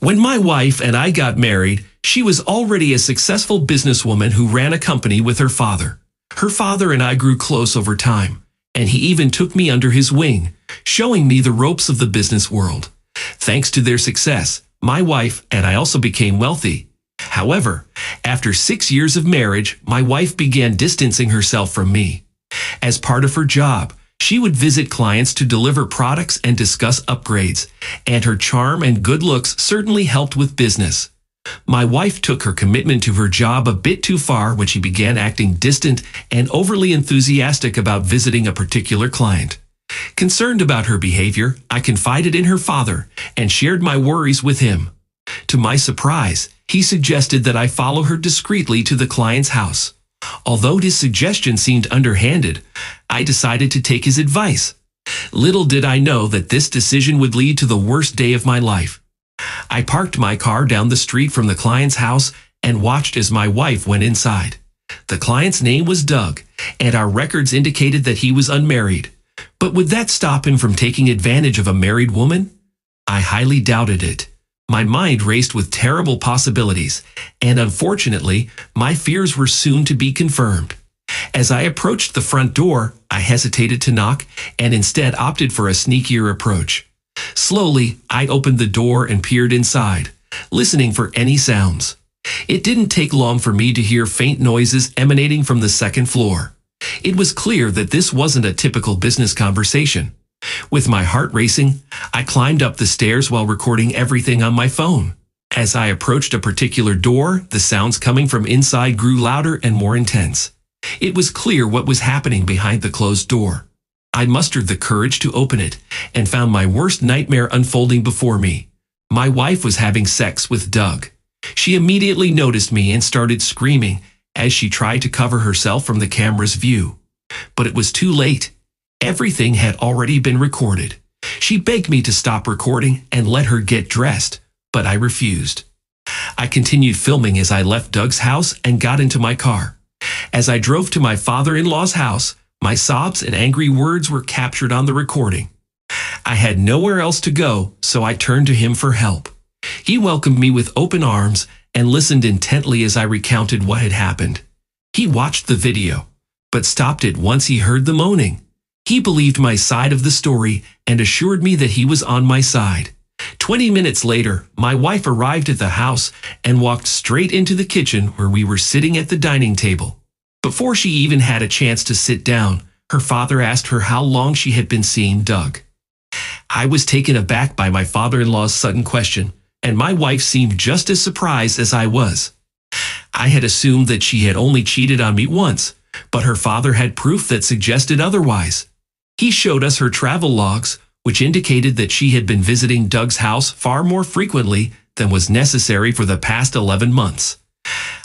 When my wife and I got married, she was already a successful businesswoman who ran a company with her father. Her father and I grew close over time, and he even took me under his wing, showing me the ropes of the business world. Thanks to their success, my wife and I also became wealthy. However, after 6 years of marriage, my wife began distancing herself from me. As part of her job, she would visit clients to deliver products and discuss upgrades, and her charm and good looks certainly helped with business. My wife took her commitment to her job a bit too far when she began acting distant and overly enthusiastic about visiting a particular client. Concerned about her behavior, I confided in her father and shared my worries with him. To my surprise, he suggested that I follow her discreetly to the client's house. Although his suggestion seemed underhanded, I decided to take his advice. Little did I know that this decision would lead to the worst day of my life. I parked my car down the street from the client's house and watched as my wife went inside. The client's name was Doug, and our records indicated that he was unmarried. But would that stop him from taking advantage of a married woman? I highly doubted it. My mind raced with terrible possibilities, and unfortunately, my fears were soon to be confirmed. As I approached the front door, I hesitated to knock and instead opted for a sneakier approach. Slowly, I opened the door and peered inside, listening for any sounds. It didn't take long for me to hear faint noises emanating from the second floor. It was clear that this wasn't a typical business conversation. With my heart racing, I climbed up the stairs while recording everything on my phone. As I approached a particular door, the sounds coming from inside grew louder and more intense. It was clear what was happening behind the closed door. I mustered the courage to open it and found my worst nightmare unfolding before me. My wife was having sex with Doug. She immediately noticed me and started screaming as she tried to cover herself from the camera's view. But it was too late. Everything had already been recorded. She begged me to stop recording and let her get dressed, but I refused. I continued filming as I left Doug's house and got into my car. As I drove to my father-in-law's house, my sobs and angry words were captured on the recording. I had nowhere else to go, so I turned to him for help. He welcomed me with open arms and listened intently as I recounted what had happened. He watched the video, but stopped it once he heard the moaning. He believed my side of the story and assured me that he was on my side. 20 minutes later, my wife arrived at the house and walked straight into the kitchen where we were sitting at the dining table. Before she even had a chance to sit down, her father asked her how long she had been seeing Doug. I was taken aback by my father-in-law's sudden question, and my wife seemed just as surprised as I was. I had assumed that she had only cheated on me once, but her father had proof that suggested otherwise. He showed us her travel logs, which indicated that she had been visiting Doug's house far more frequently than was necessary for the past 11 months.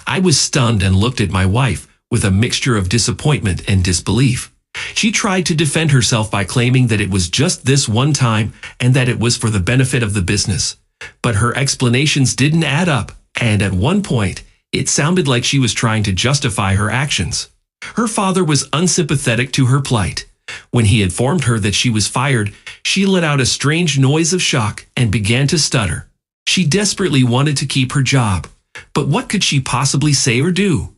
I was stunned and looked at my wife with a mixture of disappointment and disbelief. She tried to defend herself by claiming that it was just this one time and that it was for the benefit of the business. But her explanations didn't add up, and at one point, it sounded like she was trying to justify her actions. Her father was unsympathetic to her plight. When he informed her that she was fired, she let out a strange noise of shock and began to stutter. She desperately wanted to keep her job, but what could she possibly say or do?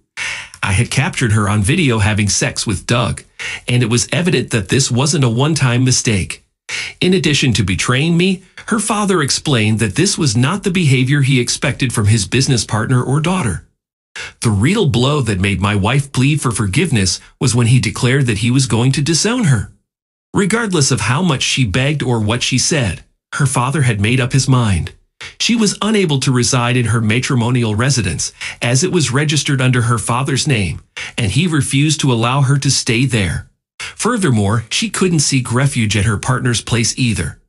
I had captured her on video having sex with Doug, and it was evident that this wasn't a one-time mistake. In addition to betraying me, her father explained that this was not the behavior he expected from his business partner or daughter. The real blow that made my wife plead for forgiveness was when he declared that he was going to disown her. Regardless of how much she begged or what she said, her father had made up his mind. She was unable to reside in her matrimonial residence, as it was registered under her father's name, and he refused to allow her to stay there. Furthermore, she couldn't seek refuge at her partner's place either.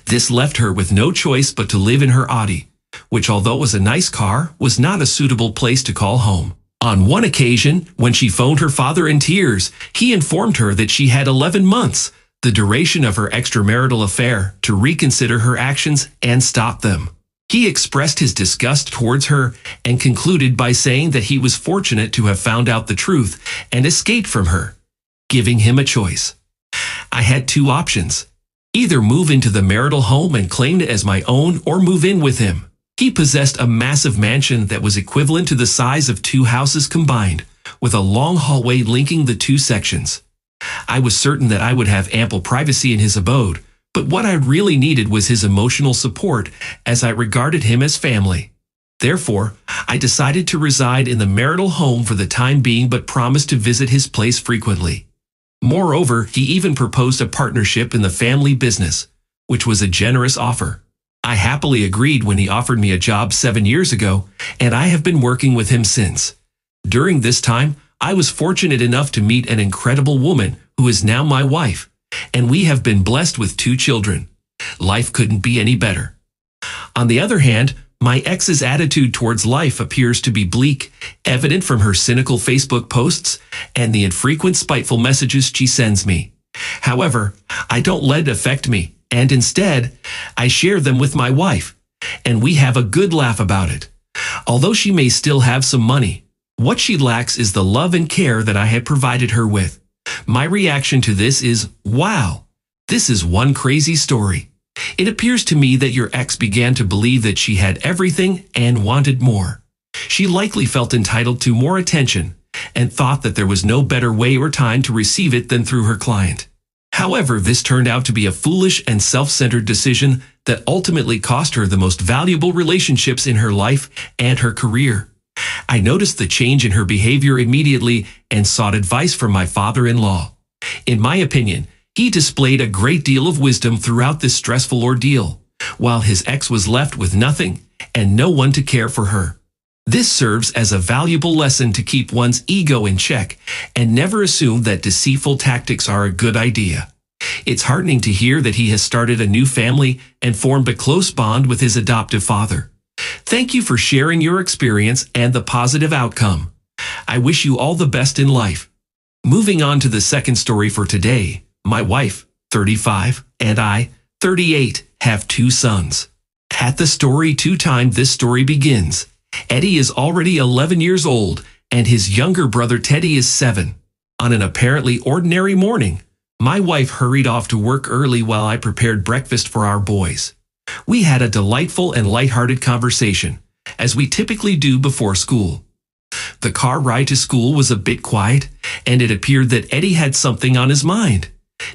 This left her with no choice but to live in her Audi, which, although it was a nice car, was not a suitable place to call home. On one occasion, when she phoned her father in tears, he informed her that she had 11 months, the duration of her extramarital affair, to reconsider her actions and stop them. He expressed his disgust towards her and concluded by saying that he was fortunate to have found out the truth and escaped from her, giving him a choice. I had two options: either move into the marital home and claim it as my own or move in with him. He possessed a massive mansion that was equivalent to the size of two houses combined, with a long hallway linking the two sections. I was certain that I would have ample privacy in his abode, but what I really needed was his emotional support, as I regarded him as family. Therefore, I decided to reside in the marital home for the time being, but promised to visit his place frequently. Moreover, he even proposed a partnership in the family business, which was a generous offer. I happily agreed when he offered me a job 7 years ago, and I have been working with him since. During this time, I was fortunate enough to meet an incredible woman who is now my wife, and we have been blessed with 2 children. Life couldn't be any better. On the other hand, my ex's attitude towards life appears to be bleak, evident from her cynical Facebook posts and the infrequent spiteful messages she sends me. However, I don't let it affect me, and instead, I share them with my wife, and we have a good laugh about it. Although she may still have some money, what she lacks is the love and care that I have provided her with. My reaction to this is, wow, this is one crazy story. It appears to me that your ex began to believe that she had everything and wanted more. She likely felt entitled to more attention and thought that there was no better way or time to receive it than through her client. However, this turned out to be a foolish and self-centered decision that ultimately cost her the most valuable relationships in her life and her career. I noticed the change in her behavior immediately and sought advice from my father-in-law. In my opinion, he displayed a great deal of wisdom throughout this stressful ordeal, while his ex was left with nothing and no one to care for her. This serves as a valuable lesson to keep one's ego in check and never assume that deceitful tactics are a good idea. It's heartening to hear that he has started a new family and formed a close bond with his adoptive father. Thank you for sharing your experience and the positive outcome. I wish you all the best in life. Moving on to the second story for today. My wife, 35, and I, 38, have 2 sons. At the story 2 time this story begins, Eddie is already 11 years old, and his younger brother Teddy is 7. On an apparently ordinary morning, my wife hurried off to work early while I prepared breakfast for our boys. We had a delightful and lighthearted conversation, as we typically do before school. The car ride to school was a bit quiet, and it appeared that Eddie had something on his mind.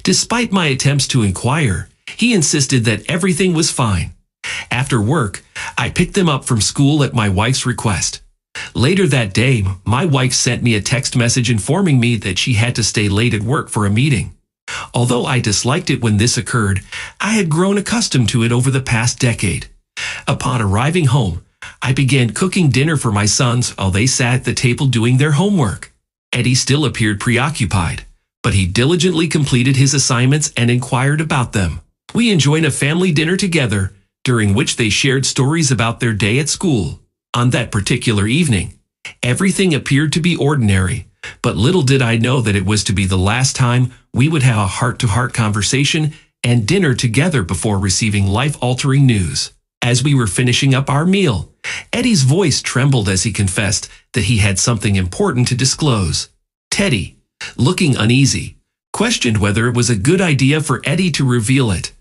Despite my attempts to inquire, he insisted that everything was fine. After work, I picked them up from school at my wife's request. Later that day, my wife sent me a text message informing me that she had to stay late at work for a meeting. Although I disliked it when this occurred, I had grown accustomed to it over the past decade. Upon arriving home, I began cooking dinner for my sons while they sat at the table doing their homework. Eddie still appeared preoccupied, but he diligently completed his assignments and inquired about them. We enjoyed a family dinner together, during which they shared stories about their day at school. On that particular evening, everything appeared to be ordinary, but little did I know that it was to be the last time we would have a heart-to-heart conversation and dinner together before receiving life-altering news. As we were finishing up our meal, Eddie's voice trembled as he confessed that he had something important to disclose. Teddy, looking uneasy, questioned whether it was a good idea for Eddie to reveal it.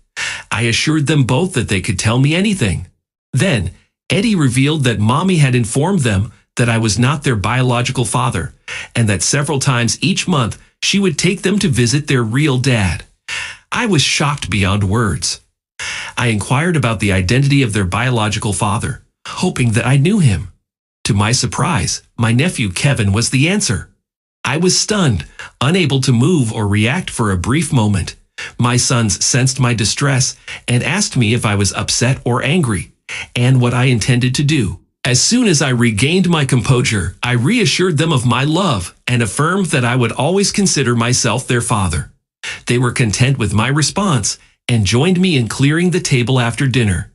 I assured them both that they could tell me anything. Then, Eddie revealed that Mommy had informed them that I was not their biological father, and that several times each month she would take them to visit their real dad. I was shocked beyond words. I inquired about the identity of their biological father, hoping that I knew him. To my surprise, my nephew Kevin was the answer. I was stunned, unable to move or react for a brief moment. My sons sensed my distress and asked me if I was upset or angry, and what I intended to do. As soon as I regained my composure, I reassured them of my love and affirmed that I would always consider myself their father. They were content with my response and joined me in clearing the table after dinner.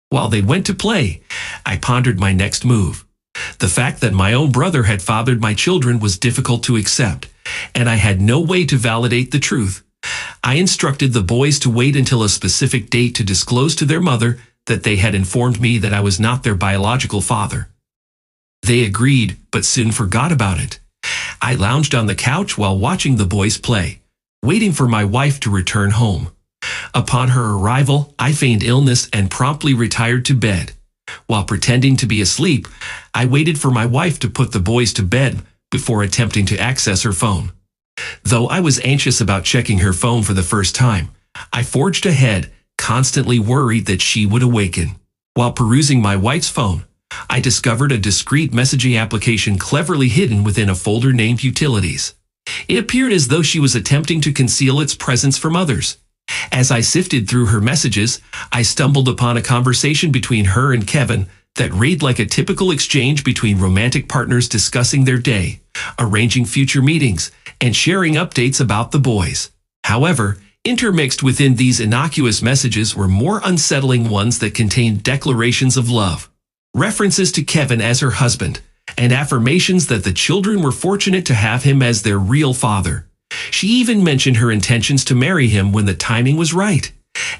While they went to play, I pondered my next move. The fact that my own brother had fathered my children was difficult to accept, and I had no way to validate the truth. I instructed the boys to wait until a specific date to disclose to their mother that they had informed me that I was not their biological father. They agreed, but soon forgot about it. I lounged on the couch while watching the boys play, waiting for my wife to return home. Upon her arrival, I feigned illness and promptly retired to bed. While pretending to be asleep, I waited for my wife to put the boys to bed before attempting to access her phone. Though I was anxious about checking her phone for the first time, I forged ahead, constantly worried that she would awaken. While perusing my wife's phone, I discovered a discreet messaging application cleverly hidden within a folder named Utilities. It appeared as though she was attempting to conceal its presence from others. As I sifted through her messages, I stumbled upon a conversation between her and Kevin that read like a typical exchange between romantic partners discussing their day, arranging future meetings, and sharing updates about the boys. However, intermixed within these innocuous messages were more unsettling ones that contained declarations of love, references to Kevin as her husband, and affirmations that the children were fortunate to have him as their real father. She even mentioned her intentions to marry him when the timing was right.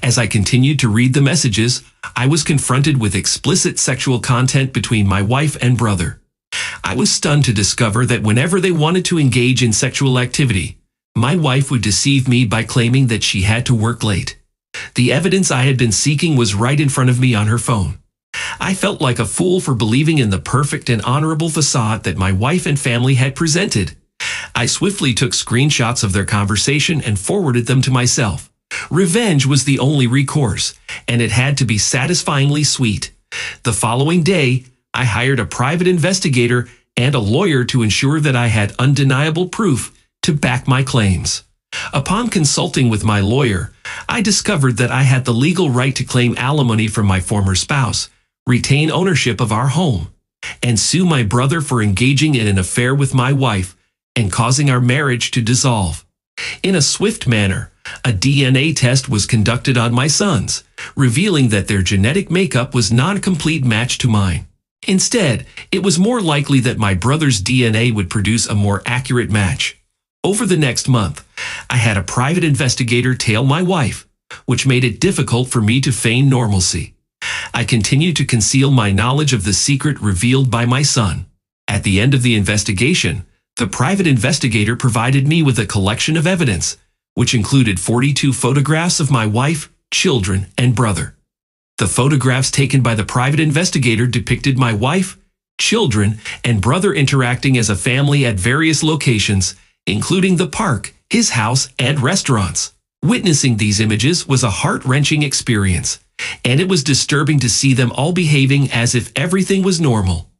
As I continued to read the messages, I was confronted with explicit sexual content between my wife and brother. I was stunned to discover that whenever they wanted to engage in sexual activity, my wife would deceive me by claiming that she had to work late. The evidence I had been seeking was right in front of me on her phone. I felt like a fool for believing in the perfect and honorable facade that my wife and family had presented. I swiftly took screenshots of their conversation and forwarded them to myself. Revenge was the only recourse, and it had to be satisfyingly sweet. The following day, I hired a private investigator and a lawyer to ensure that I had undeniable proof to back my claims. Upon consulting with my lawyer, I discovered that I had the legal right to claim alimony from my former spouse, retain ownership of our home, and sue my brother for engaging in an affair with my wife and causing our marriage to dissolve. In a swift manner, a DNA test was conducted on my sons, revealing that their genetic makeup was not a complete match to mine. Instead, it was more likely that my brother's DNA would produce a more accurate match. Over the next month, I had a private investigator tail my wife, which made it difficult for me to feign normalcy. I continued to conceal my knowledge of the secret revealed by my son. At the end of the investigation, the private investigator provided me with a collection of evidence, which included 42 photographs of my wife, children, and brother. The photographs taken by the private investigator depicted my wife, children, and brother interacting as a family at various locations, including the park, his house, and restaurants. Witnessing these images was a heart-wrenching experience, and it was disturbing to see them all behaving as if everything was normal.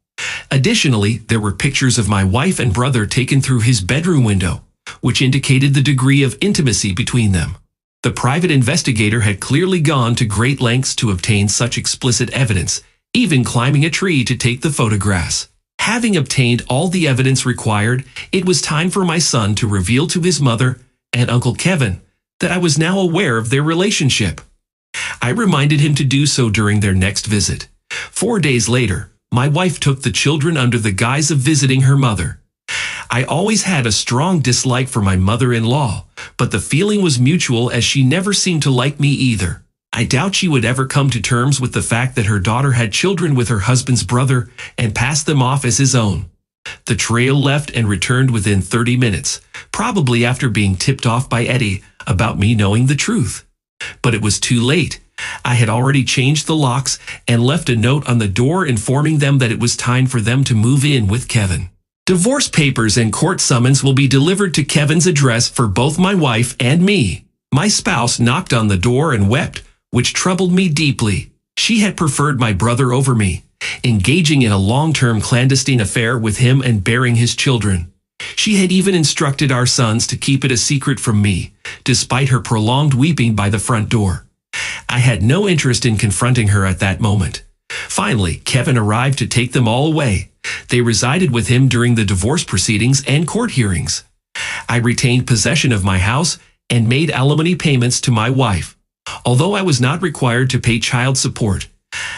Additionally, there were pictures of my wife and brother taken through his bedroom window, which indicated the degree of intimacy between them. The private investigator had clearly gone to great lengths to obtain such explicit evidence, even climbing a tree to take the photographs. Having obtained all the evidence required, it was time for my son to reveal to his mother and Uncle Kevin that I was now aware of their relationship. I reminded him to do so during their next visit. 4 days later, my wife took the children under the guise of visiting her mother. I always had a strong dislike for my mother-in-law, but the feeling was mutual as she never seemed to like me either. I doubt she would ever come to terms with the fact that her daughter had children with her husband's brother and passed them off as his own. The trail left and returned within 30 minutes, probably after being tipped off by Eddie about me knowing the truth. But it was too late. I had already changed the locks and left a note on the door informing them that it was time for them to move in with Kevin. Divorce papers and court summons will be delivered to Kevin's address for both my wife and me. My spouse knocked on the door and wept, which troubled me deeply. She had preferred my brother over me, engaging in a long-term clandestine affair with him and bearing his children. She had even instructed our sons to keep it a secret from me, despite her prolonged weeping by the front door. I had no interest in confronting her at that moment. Finally, Kevin arrived to take them all away. They resided with him during the divorce proceedings and court hearings. I retained possession of my house and made alimony payments to my wife. Although I was not required to pay child support,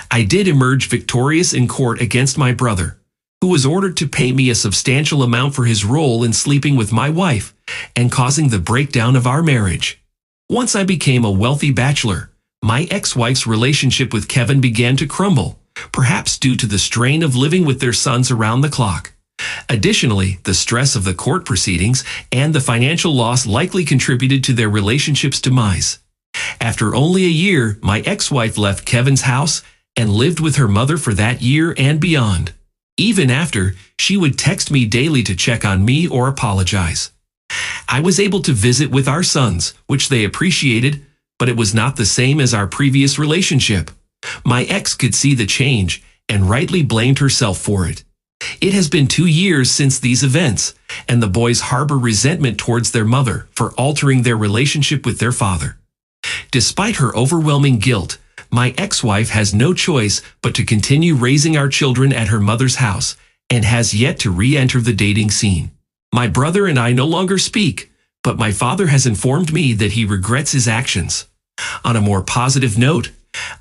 I did emerge victorious in court against my brother, who was ordered to pay me a substantial amount for his role in sleeping with my wife and causing the breakdown of our marriage. Once I became a wealthy bachelor, my ex-wife's relationship with Kevin began to crumble, perhaps due to the strain of living with their sons around the clock. Additionally, the stress of the court proceedings and the financial loss likely contributed to their relationship's demise. After only a year, my ex-wife left Kevin's house and lived with her mother for that year and beyond. Even after, she would text me daily to check on me or apologize. I was able to visit with our sons, which they appreciated, but it was not the same as our previous relationship. My ex could see the change and rightly blamed herself for it. It has been 2 years since these events, and the boys harbor resentment towards their mother for altering their relationship with their father. Despite her overwhelming guilt, my ex-wife has no choice but to continue raising our children at her mother's house and has yet to re-enter the dating scene. My brother and I no longer speak, but my father has informed me that he regrets his actions. On a more positive note,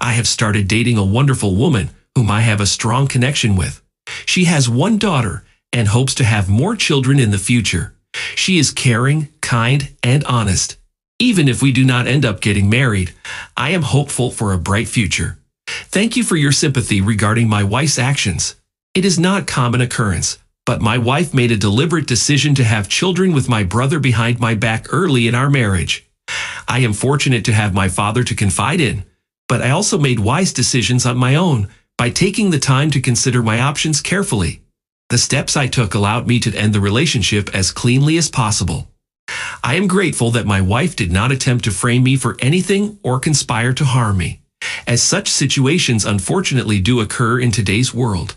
I have started dating a wonderful woman whom I have a strong connection with. She has 1 daughter and hopes to have more children in the future. She is caring, kind, and honest. Even if we do not end up getting married, I am hopeful for a bright future. Thank you for your sympathy regarding my wife's actions. It is not common occurrence, but my wife made a deliberate decision to have children with my brother behind my back early in our marriage. I am fortunate to have my father to confide in, but I also made wise decisions on my own by taking the time to consider my options carefully. The steps I took allowed me to end the relationship as cleanly as possible. I am grateful that my wife did not attempt to frame me for anything or conspire to harm me, as such situations unfortunately do occur in today's world.